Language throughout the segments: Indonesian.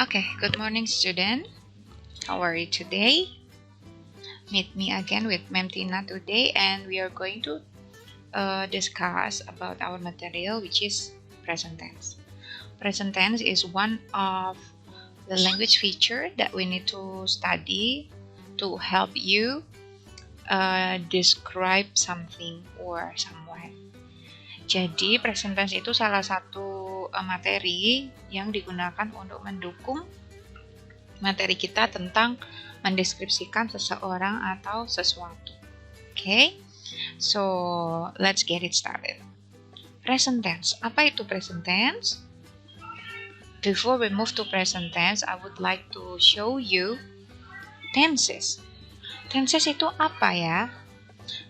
Okay, good morning student. How are you today? Meet me again with Ma'am Tina today, and we are going to discuss about our material, which is present tense. Present tense is one of the language feature that we need to study to help you describe something or someone. Jadi present tense itu salah satu materi yang digunakan untuk mendukung materi kita tentang mendeskripsikan seseorang atau sesuatu. Okay? So, let's get it started. Present tense. Apa itu present tense? Before we move to present tense, I would like to show you tenses. Tenses itu apa ya?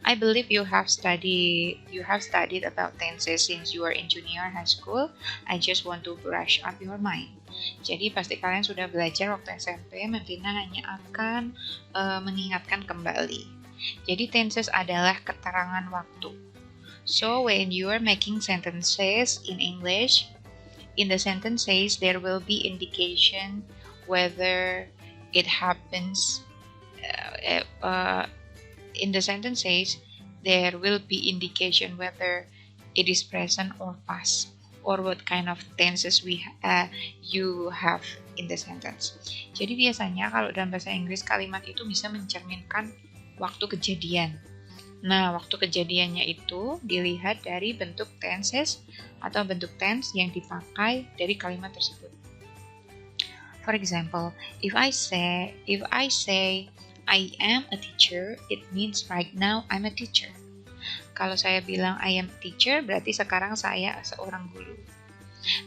I believe you have studied about tenses since you are in junior high school. I just want to brush up your mind. Jadi pasti kalian sudah belajar waktu SMP, Ma'am Tina hanya akan mengingatkan kembali. Jadi tenses adalah keterangan waktu. So when you are making sentences in English, in the sentences there will be indication whether it happens. In the sentences, there will be indication whether it is present or past, or what kind of tenses you have in the sentence. Jadi biasanya kalau dalam bahasa Inggris kalimat itu bisa mencerminkan waktu kejadian. Nah, waktu kejadiannya itu dilihat dari bentuk tenses atau bentuk tense yang dipakai dari kalimat tersebut. For example, if I say I am a teacher, it means right now I'm a teacher. Kalau saya bilang I am a teacher, berarti sekarang saya seorang guru.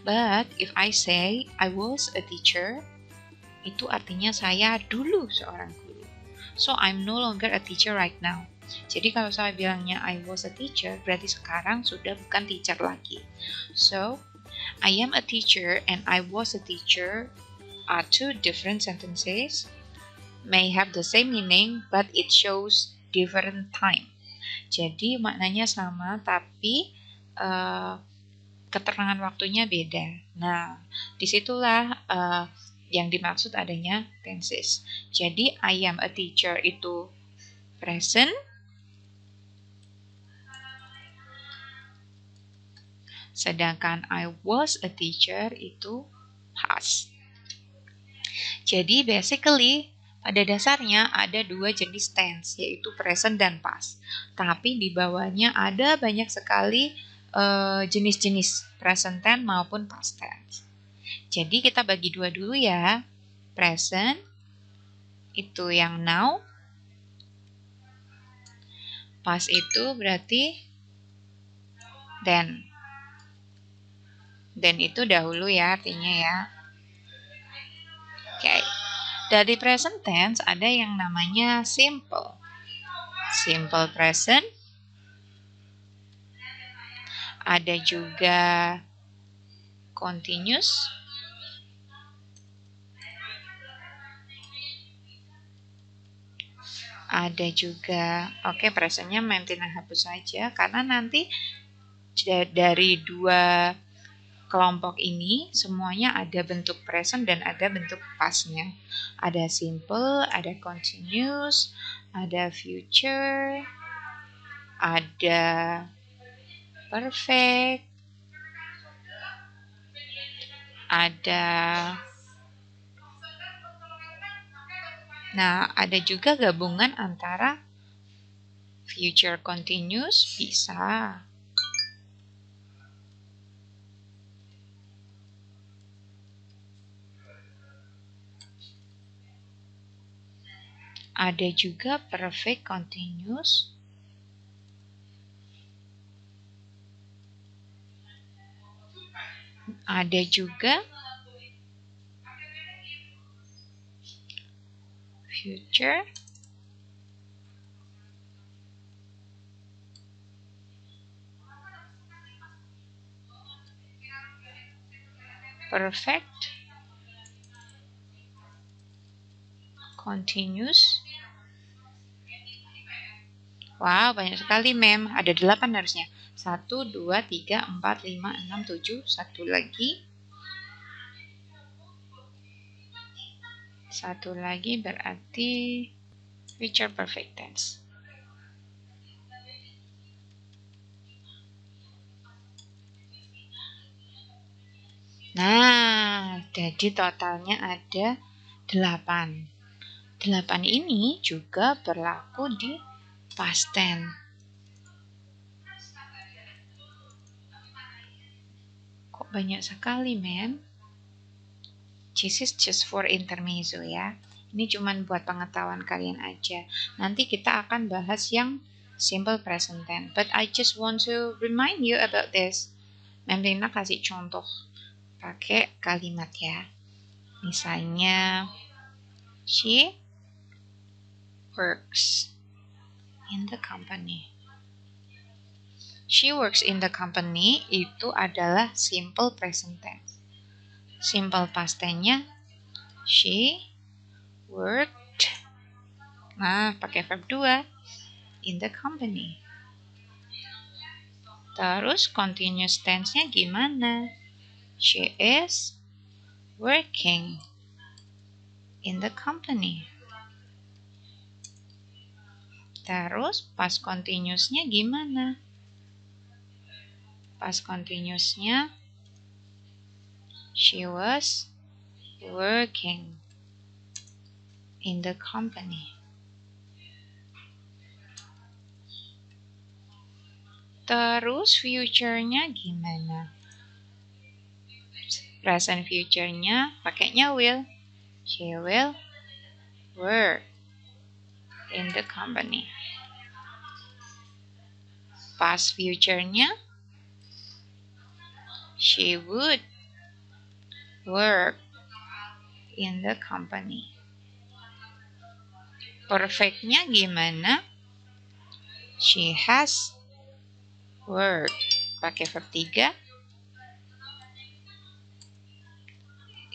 But if I say I was a teacher, itu artinya saya dulu seorang guru. So I'm no longer a teacher right now. Jadi kalau saya bilangnya I was a teacher, berarti sekarang sudah bukan teacher lagi. So I am a teacher and I was a teacher are two different sentences. May have the same meaning, but it shows different time. Jadi maknanya sama, tapi keterangan waktunya beda. Nah, disitulah yang dimaksud adanya tenses. Jadi I am a teacher itu present, sedangkan I was a teacher itu past. Jadi basically pada dasarnya ada dua jenis tense, yaitu present dan past. Tapi di bawahnya ada banyak sekali jenis-jenis present tense maupun past tense. Jadi kita bagi dua dulu ya. Present itu yang now. Past itu berarti then. Then itu dahulu ya artinya ya. Oke. Dari present tense ada yang namanya simple. Simple present. Ada juga continuous. Ada juga, presentnya Ma'am Tina hapus saja karena nanti dari dua kelompok ini semuanya ada bentuk present dan ada bentuk pastnya. Ada simple, ada continuous, ada future, ada perfect, ada juga gabungan antara future continuous bisa. Ada juga perfect continuous. Ada juga future. Perfect. Continuous. Wow, banyak sekali, Mem. Ada 8 harusnya. 1, 2, 3, 4, 5, 6, 7. Satu lagi. Satu lagi berarti future perfect tense. Nah, jadi totalnya ada 8. 8 ini juga berlaku di past tense. Kok banyak sekali, men? This is just for intermezzo ya. Ini cuman buat pengetahuan kalian aja. Nanti kita akan bahas yang simple present tense. But I just want to remind you about this. Mem Rina kasih contoh pakai kalimat ya. Misalnya, she works in the company. She works in the company itu adalah simple present tense. Simple past tense-nya she worked. Nah, pakai verb 2 in the company. Terus continuous tense-nya gimana? She is working in the company. Terus past continuous-nya gimana? Past continuous-nya she was working in the company. Terus future-nya gimana? Present future-nya pakainya will. She will work in the company. Past future-nya she would work in the company. Perfect-nya gimana? She has worked. Pakai verb 3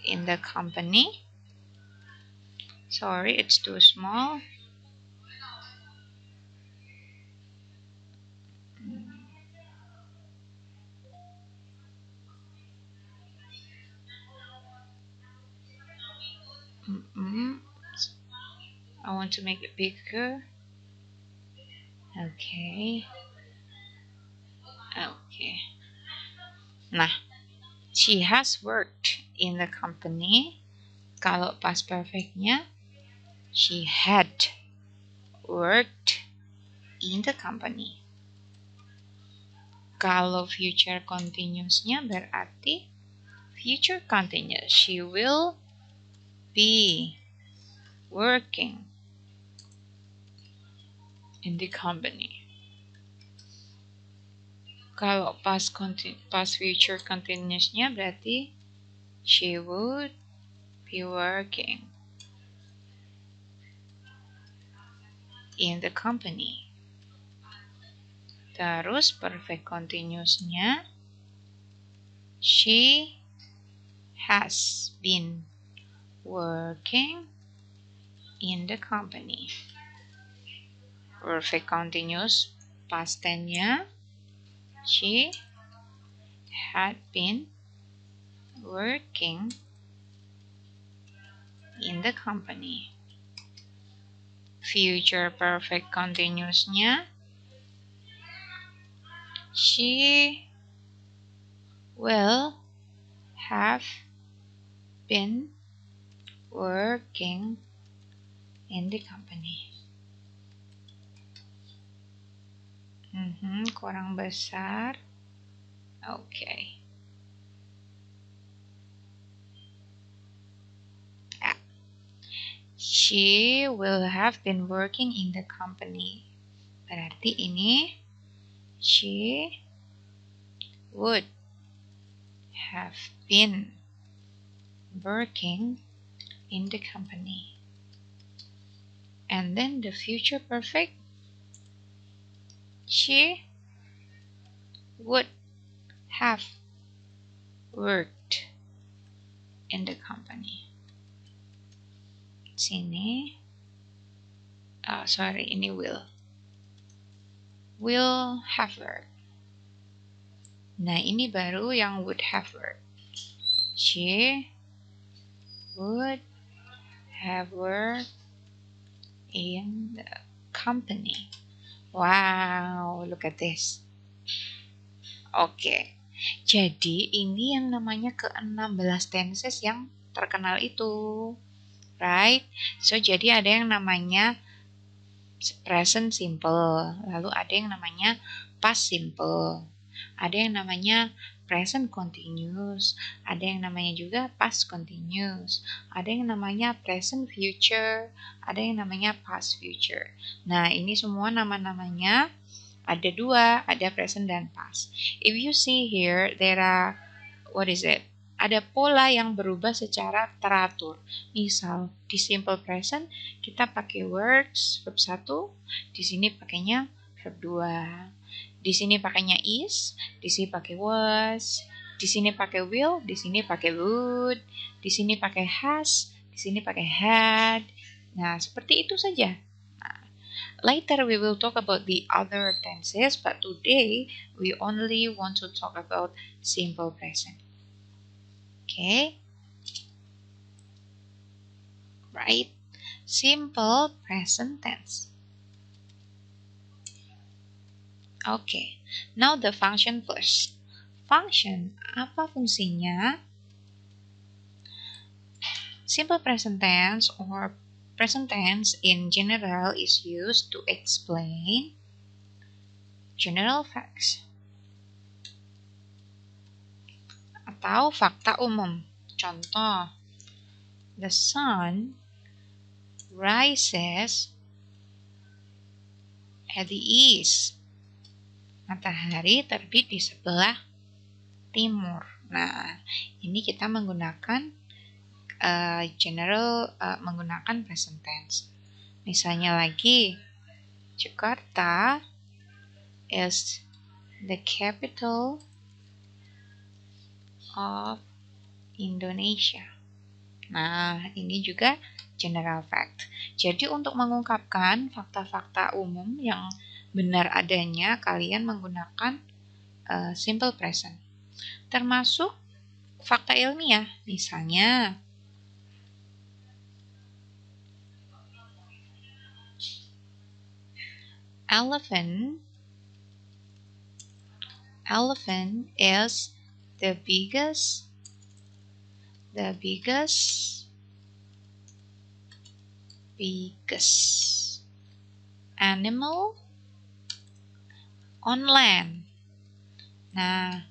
in the company. Sorry, it's too small. I want to make it bigger. Okay. Nah, she has worked in the company. Kalau past perfect-nya she had worked in the company. Kalau future continuous-nya berarti future continuous. She will be working in the company. Kalau past future continuous-nya berarti she would be working in the company. Terus perfect continuous-nya she has been working in the company. Perfect continuous past tense-nya she had been working in the company. Future perfect continuous-nya she will have been working in the company. Kurang besar. Okay. She will have been working in the company. Berarti ini she would have been working in the company. And then the future perfect, she would have worked in the company. Sini, ini will have worked. Nah, ini baru yang would have worked. She would have worked in the company. Wow, look at this. Oke, jadi ini yang namanya ke-16 tenses yang terkenal itu. Right? So, jadi ada yang namanya present simple, lalu ada yang namanya past simple, ada yang namanya present continuous, ada yang namanya juga past continuous, ada yang namanya present future, ada yang namanya past future. Nah, ini semua nama-namanya ada dua, ada present dan past. If you see here, there are, what is it? Ada pola yang berubah secara teratur. Misal, di simple present kita pakai words, verb 1, di sini pakainya verb 2. Di sini pakainya is, di sini pakai was, di sini pakai will, di sini pakai would, di sini pakai has, di sini pakai had. Nah, seperti itu saja. Later we will talk about the other tenses, but today we only want to talk about simple present. Okay? Right? Simple present tense. Okay. Now the function first. Function, apa fungsinya? Simple present tense or present tense in general is used to explain general facts atau fakta umum. Contoh, the sun rises at the east. Matahari terbit di sebelah timur. Nah, ini kita menggunakan menggunakan present tense. Misalnya lagi, Jakarta is the capital of Indonesia. Nah, ini juga general fact. Jadi untuk mengungkapkan fakta-fakta umum yang benar adanya, kalian menggunakan simple present. Termasuk fakta ilmiah, misalnya elephant is the biggest animal on land. Nah,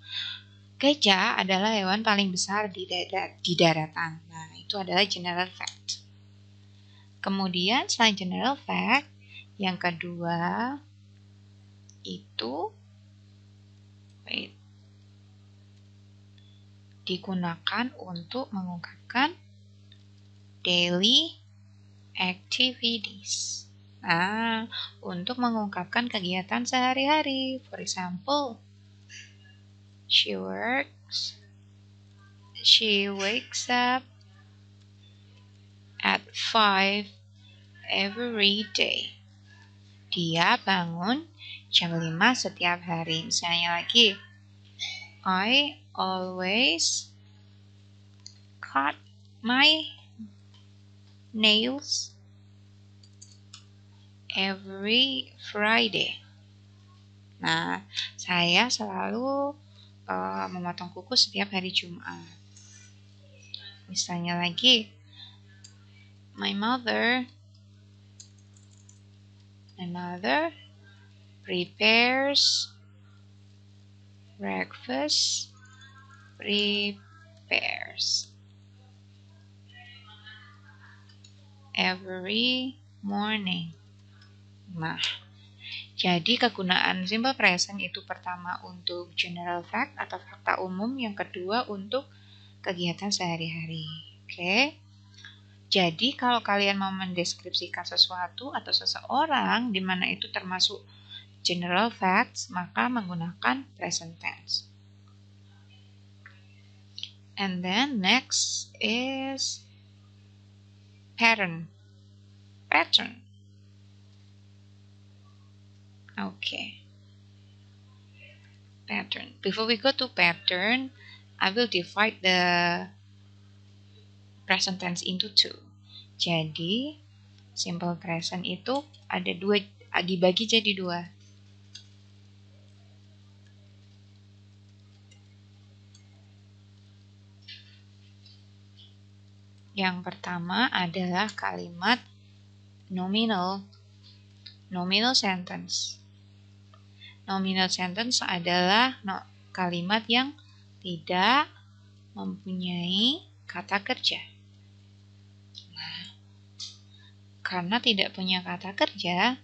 gajah adalah hewan paling besar di daratan. Nah, itu adalah general fact. Kemudian selain general fact, yang kedua itu digunakan untuk mengungkapkan daily activities. Nah, untuk mengungkapkan kegiatan sehari-hari. For example, she wakes up at 5 every day. Dia bangun jam 5 setiap hari. Misalnya lagi, I always cut my nails every Friday. Nah, saya selalu memotong kuku setiap hari Jumat. Misalnya lagi, my mother prepares breakfast every morning. Nah, jadi kegunaan simple present itu pertama untuk general fact atau fakta umum, yang kedua untuk kegiatan sehari-hari. Oke. Jadi kalau kalian mau mendeskripsikan sesuatu atau seseorang di mana itu termasuk general facts, maka menggunakan present tense. And then next is pattern. Okay. Pattern. Before we go to pattern, I will divide the present tense into two. Jadi simple present itu ada dua, dibagi jadi dua. Yang pertama adalah kalimat nominal sentence. Nominal sentence adalah kalimat yang tidak mempunyai kata kerja. Karena tidak punya kata kerja,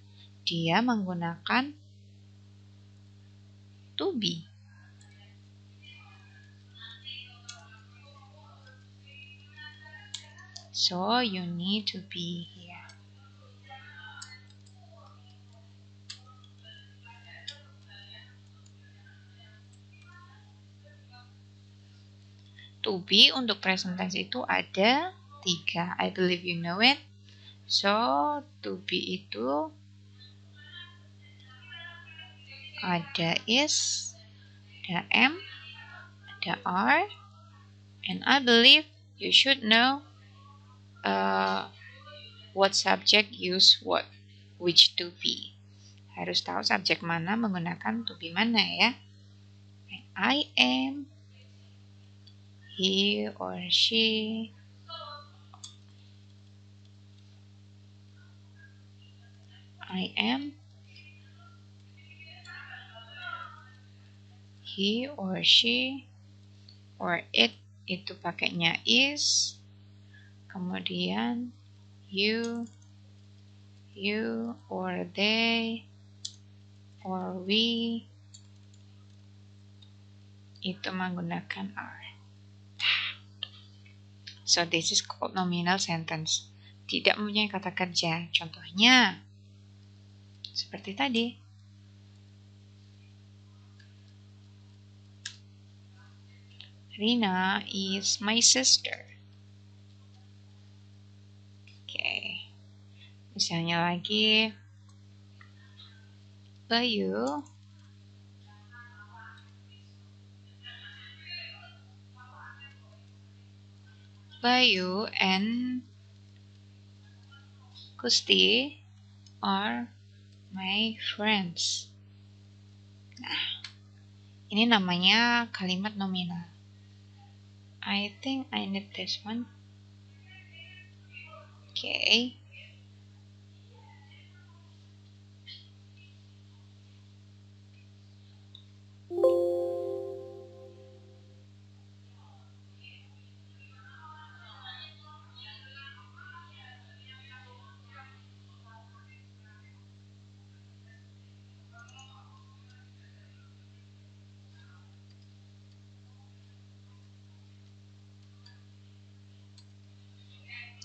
dia menggunakan to be. So you need to be here. To be untuk present tense itu ada 3. I believe you know it. So to be itu ada is, ada am, ada are, and I believe you should know what subject use what, which to be. Harus tahu subjek mana menggunakan to be mana ya. I am, he or she, I am, he or she, or it itu pakainya is, kemudian you or they or we itu menggunakan are. So this is called nominal sentence. Tidak mempunyai kata kerja. Contohnya seperti tadi. Rina is my sister. Oke. Misalnya lagi, Bayu and Gusti are my friends. Nah, ini namanya kalimat nominal. I think I need this one. Okay.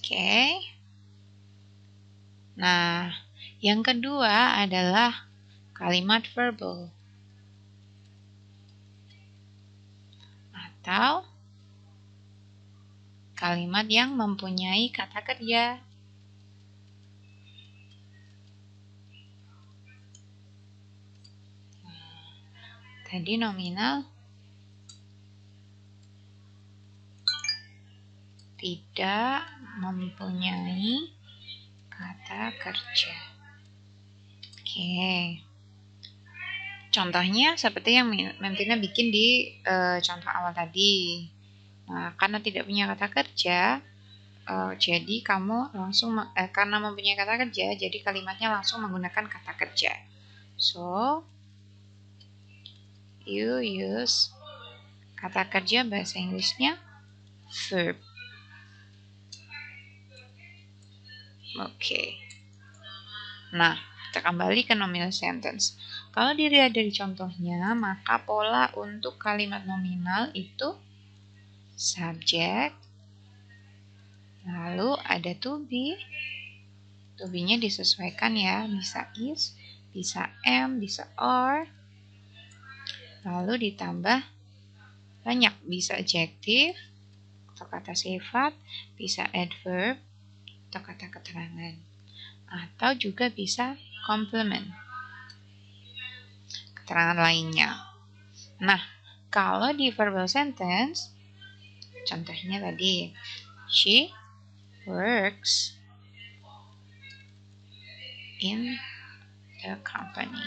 Oke. Nah, yang kedua adalah kalimat verbal atau kalimat yang mempunyai kata kerja. Tadi nominal tidak mempunyai kata kerja. Oke. Contohnya seperti yang Mentina bikin di contoh awal tadi. Nah, karena tidak punya kata kerja, jadi kamu langsung karena mempunyai kata kerja, jadi kalimatnya langsung menggunakan kata kerja. So, you use kata kerja bahasa Inggrisnya verb. Oke. Nah, kita kembali ke nominal sentence. Kalau dilihat dari contohnya, maka pola untuk kalimat nominal itu subject, lalu ada to be. To be-nya disesuaikan ya, bisa is, bisa am, bisa are. Lalu ditambah banyak, bisa adjective atau kata sifat, bisa adverb atau kata keterangan, atau juga bisa complement, keterangan lainnya. Nah, kalau di verbal sentence, contohnya tadi, she works in the company.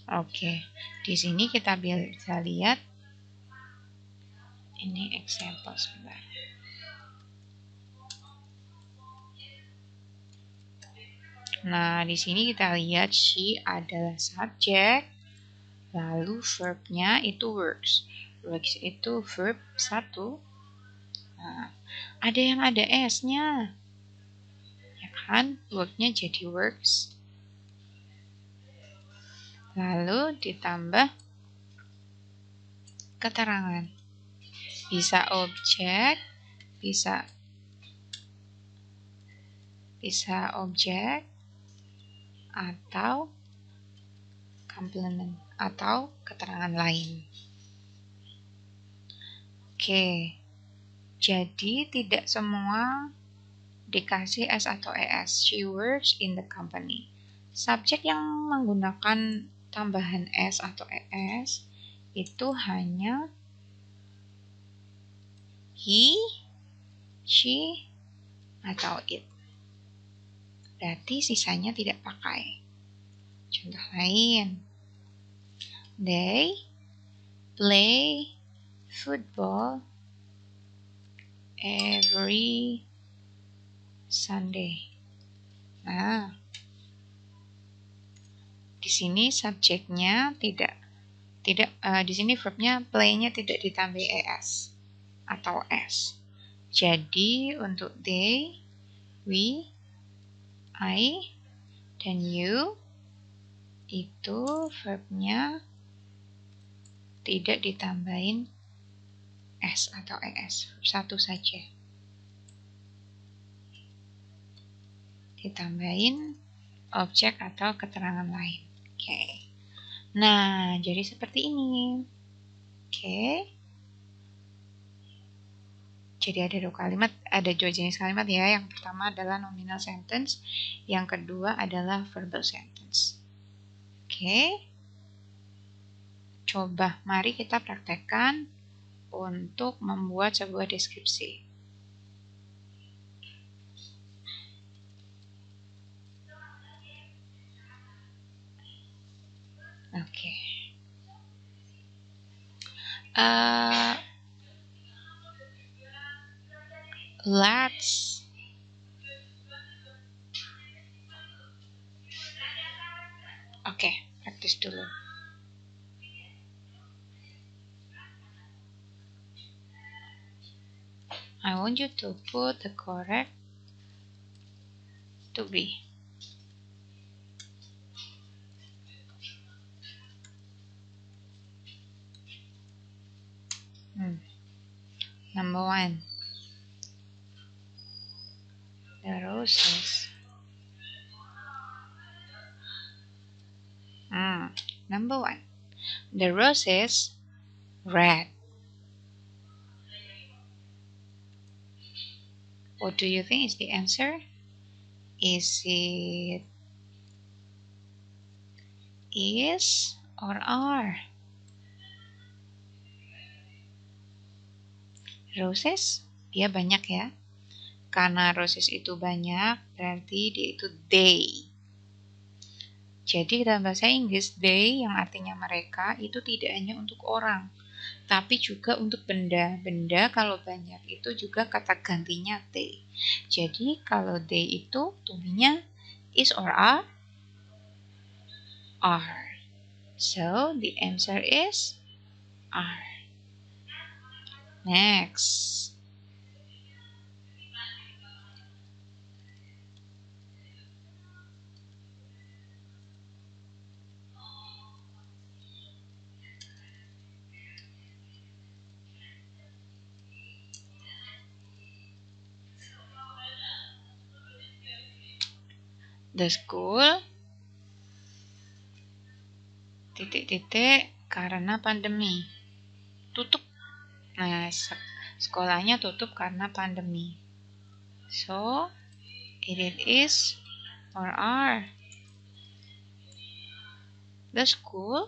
Oke, di sini kita bisa lihat ini example sebentar. Nah, di sini kita lihat she adalah subjek, lalu verbnya itu works. Works itu verb 1. Nah, ada yang ada s-nya, ya kan? Worknya jadi works. Lalu ditambah keterangan. Bisa objek, bisa objek, atau complement, atau keterangan lain. Oke, jadi tidak semua dikasih S atau ES. She works in the company. Subjek yang menggunakan tambahan S atau ES itu hanya he, she, atau it. Berarti sisanya tidak pakai. Contoh lain. They play football every Sunday. Nah, di sini subjeknya tidak di sini verbnya play-nya tidak ditambah es atau s. Jadi untuk they, we, I, dan you itu verbnya tidak ditambahin s atau es, satu saja. Ditambahin objek atau keterangan lain. Oke. Nah, jadi seperti ini. Oke. Jadi ada dua jenis kalimat ya. Yang pertama adalah nominal sentence, yang kedua adalah verbal sentence. Oke. Coba mari kita praktekkan untuk membuat sebuah deskripsi. Oke. Let's praktis dulu. I want you to put the correct to be. Number 1. The roses. Number 1. The roses red. What do you think is the answer? Is it is or are? Roses, dia banyak ya. Karena roses itu banyak, berarti dia itu they. Jadi dalam bahasa Inggris, they yang artinya mereka itu tidak hanya untuk orang, tapi juga untuk benda. Benda kalau banyak itu juga kata gantinya they. Jadi kalau they itu to-be-nya is or are? Are. So the answer is are. Next. The school karena pandemi tutup. Nah, sekolahnya tutup karena pandemi. So, it is or are. The school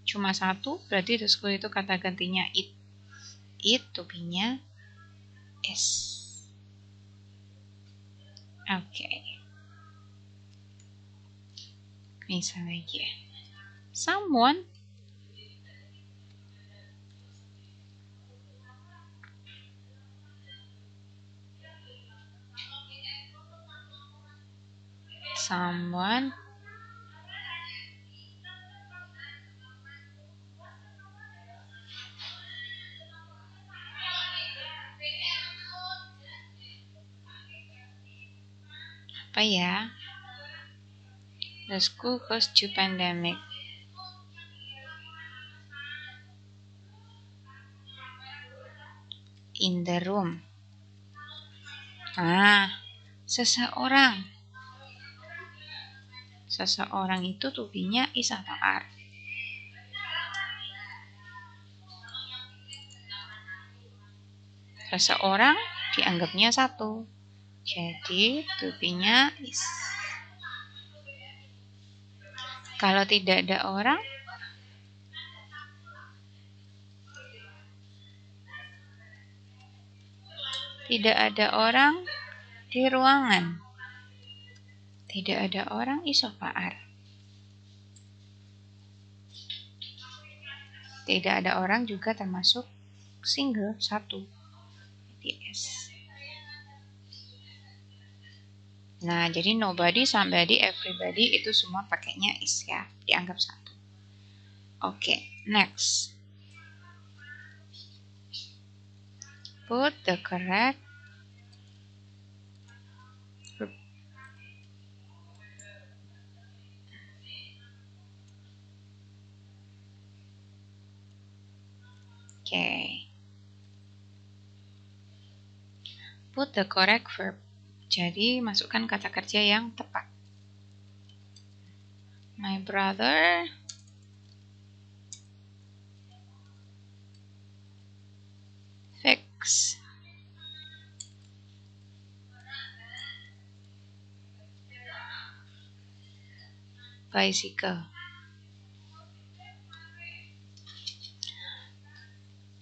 cuma satu, berarti the school itu kata gantinya it. It to be-nya is. Oke. Misal lagi. Someone. Someone. Apa ya? The school goes to pandemic. In the room. Seseorang. Seseorang itu to-be-nya is atau are? Seseorang dianggapnya satu. Jadi to-be-nya is. Kalau tidak ada orang, tidak ada orang di ruangan. Tidak ada orang is apa are? Tidak ada orang juga termasuk single satu. Yes. Nah, jadi nobody, somebody, everybody itu semua pakainya is ya, dianggap satu. Oke, next. Put the correct verb. Oke. Put the correct verb. Jadi, masukkan kata kerja yang tepat. My brother fix bicycle.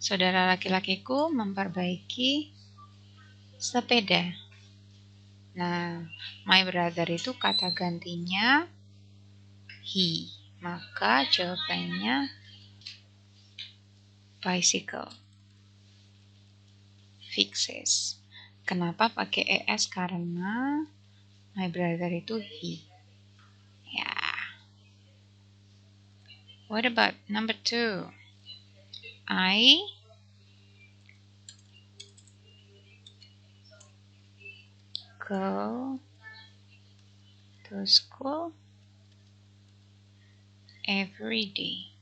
Saudara laki-lakiku memperbaiki sepeda. Nah, my brother itu kata gantinya he. Maka jawabannya bicycle fixes. Kenapa pakai es? Karena my brother itu he. Ya. What about number 2? I go to school every day.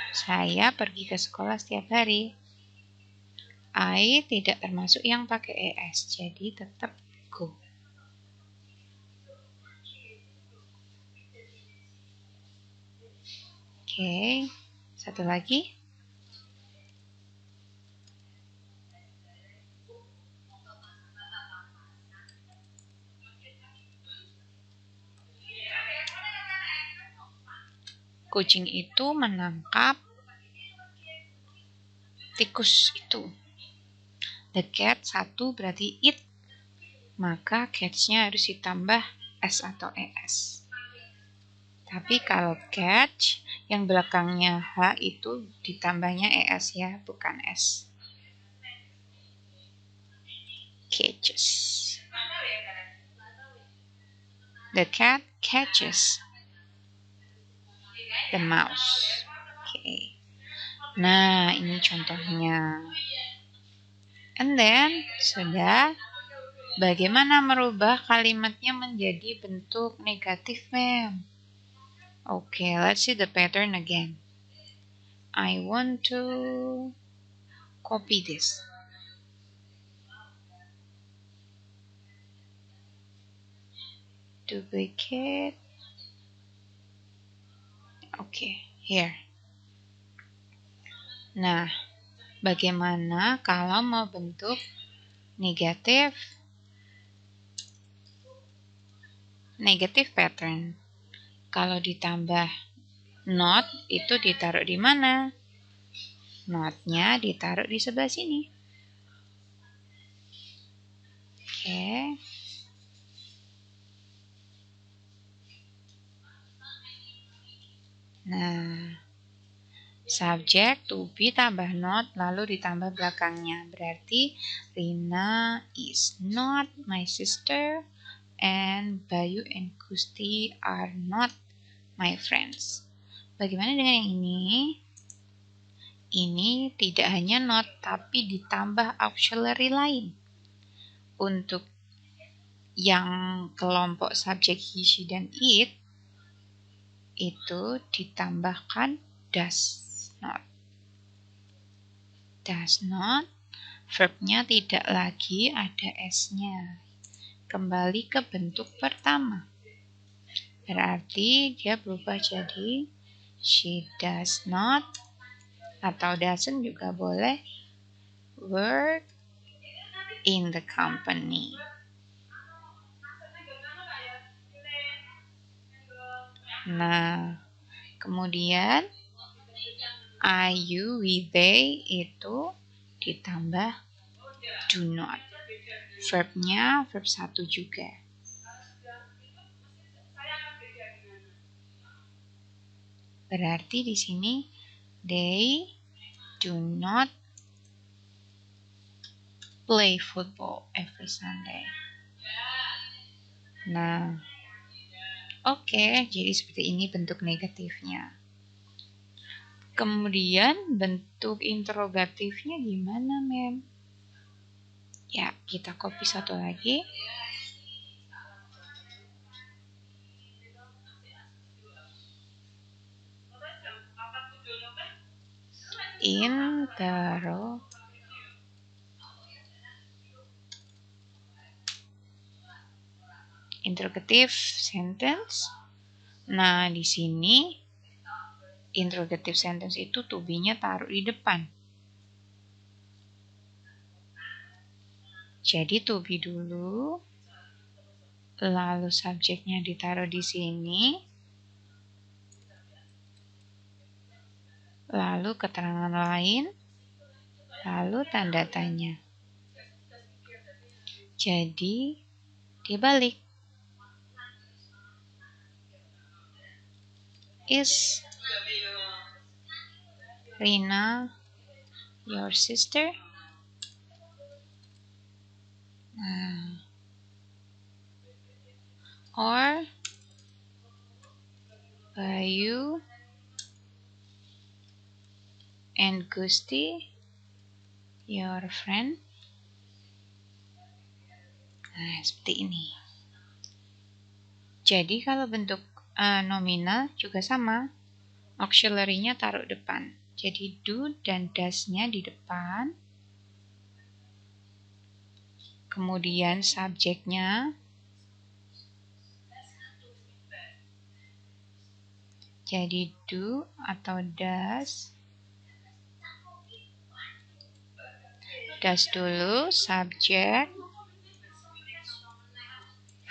Saya pergi ke sekolah setiap hari. I tidak termasuk yang pakai es, jadi tetap go. Oke, satu lagi. Kucing itu menangkap tikus itu. The cat satu berarti it. Maka catch-nya harus ditambah s atau es. Tapi kalau catch yang belakangnya h itu ditambahnya es ya, bukan s. Catches. The cat catches the mouse. Oke. Nah, ini contohnya. And then, sudah. Bagaimana merubah kalimatnya menjadi bentuk negatif, ma'am? Oke, let's see the pattern again. I want to copy this. Duplicate. Oke, here. Nah, bagaimana kalau mau bentuk negatif? Negatif pattern. Kalau ditambah not, itu ditaruh di mana? Not-nya ditaruh di sebelah sini. Oke. Nah, subjek to be tambah not lalu ditambah belakangnya. Berarti Rina is not my sister and Bayu and Gusti are not my friends. Bagaimana dengan yang ini? Ini tidak hanya not tapi ditambah auxiliary lain. Untuk yang kelompok subjek he, she, dan it itu ditambahkan does not. Does not, verbnya tidak lagi ada s-nya. Kembali ke bentuk pertama. Berarti dia berubah jadi she does not atau doesn't juga boleh work in the company. Nah, kemudian I, you, we, they itu ditambah do not. Verbnya verb 1 juga. Berarti di sini they do not play football every Sunday. Nah, oke, jadi seperti ini bentuk negatifnya. Kemudian bentuk interrogatifnya gimana, Mem? Ya, kita copy satu lagi. Interrogative sentence. Nah, di sini interrogative sentence itu to be-nya taruh di depan. Jadi to be dulu, lalu subjeknya ditaruh di sini, lalu keterangan lain, lalu tanda tanya. Jadi dibalik. Is Rina your sister? Or Bayu and Gusti your friend? Nah, seperti ini. Jadi kalau bentuk nominal juga sama. Auxiliary-nya taruh depan. Jadi do dan does-nya di depan. Kemudian subjeknya. Jadi do atau does. Does dulu, subjek.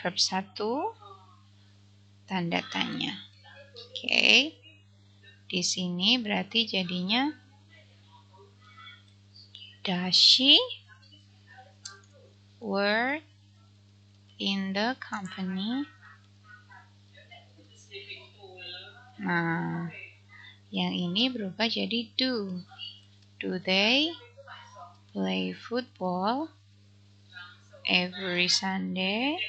Verb 1. Tanda tanya. Oke. Di sini berarti jadinya does she work in the company? Nah, yang ini berubah jadi do. Do they play football every Sunday?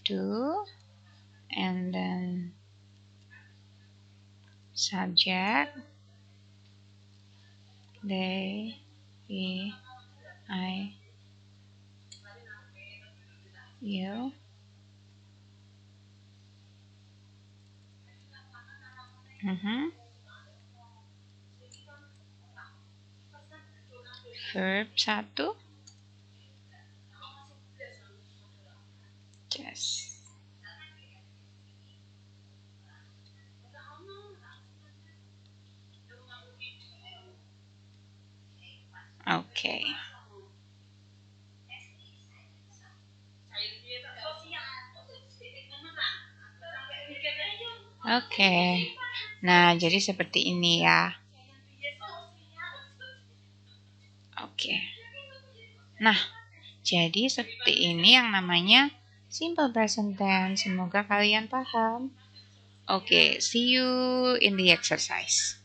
Do, and then subject, they, we, I, you. Verb 1. Yes. Oke. Oke. Nah, jadi seperti ini ya. Oke. Nah, jadi seperti ini yang namanya simple present tense. Semoga kalian paham. Oke, see you in the exercise.